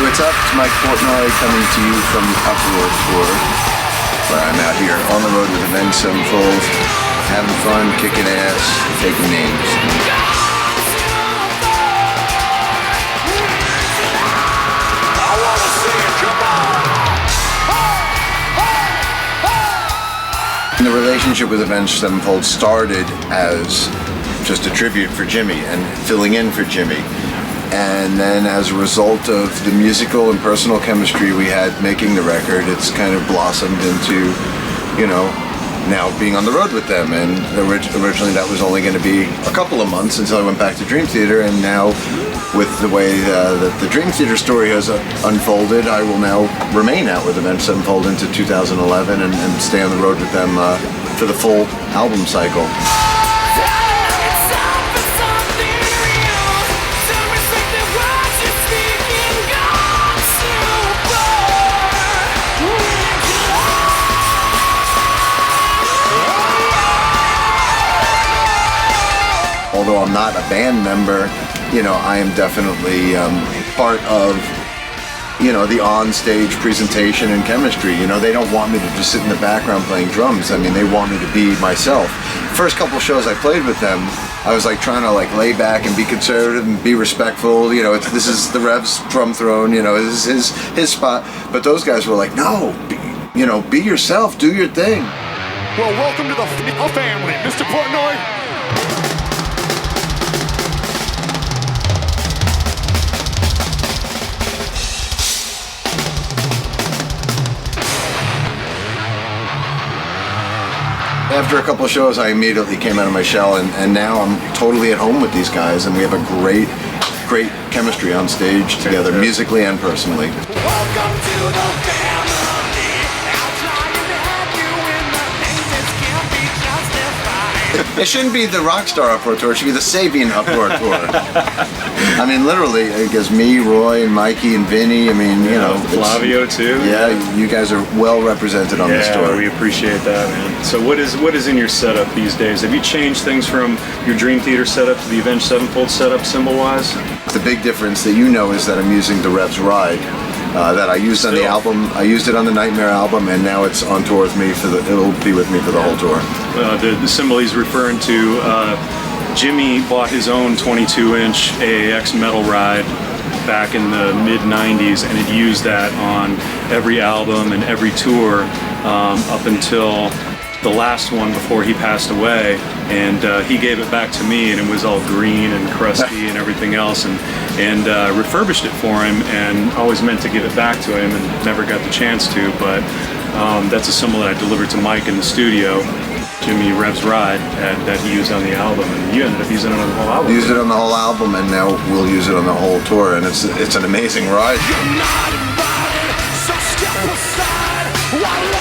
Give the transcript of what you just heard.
what's up? It's Mike Portnoy coming to you from the UPROAR Tour, where I'm out here on the road with Avenged Sevenfold, having fun, kicking ass, taking names. And the relationship with Avenged Sevenfold started as just a tribute for Jimmy and filling in for Jimmy. And then as a result of the musical and personal chemistry we had making the record, it's kind of blossomed into, you know, now being on the road with them. And originally that was only going to be a couple of months until I went back to Dream Theater, and now with the way that the Dream Theater story has unfolded, I will now remain out with Avenged Sevenfold into 2011 and stay on the road with them for the full album cycle. Although I'm not a band member, you know, I am definitely part of, you know, the on-stage presentation and chemistry. You know, they don't want me to just sit in the background playing drums. I mean, they want me to be myself. First couple shows I played with them, I was like trying to like lay back and be conservative and be respectful. You know, this is the Rev's drum throne. You know, this is his spot. But those guys were like, no, be yourself, do your thing. Well, welcome to the family, Mr. Portnoy. After a couple of shows, I immediately came out of my shell, and now I'm totally at home with these guys, and we have a great chemistry on stage together, musically and personally. Welcome to the family. I'll try to have you in the things that can't be justified. It shouldn't be the Rockstar UPROAR Tour, it should be the SABIAN UPROAR Tour. I mean, literally, I guess me, Roy, and Mikey, and Vinny, I mean, you know. Flavio, too. Yeah, you guys are well represented on this tour. Yeah, we appreciate that, man. So what is in your setup these days? Have you changed things from your Dream Theater setup to the Avenged Sevenfold setup, symbol-wise? The big difference that you know is that I'm using the Rev's Ride. That I used on the album. I used it on the Nightmare album, and now it's on tour with me it'll be with me for the whole tour. The symbol he's referring to, Jimmy bought his own 22-inch AAX metal ride back in the mid-90s, and had used that on every album and every tour up until the last one before he passed away. And he gave it back to me, and it was all green and crusty and everything else, and refurbished it for him, and always meant to give it back to him and never got the chance to. But that's a symbol that I delivered to Mike in the studio, Jimmy Rev's Ride, that he used on the album, and you ended up using it on the whole album. Used it on the whole album, and now we'll use it on the whole tour, and it's an amazing ride. You're not invited, so step aside.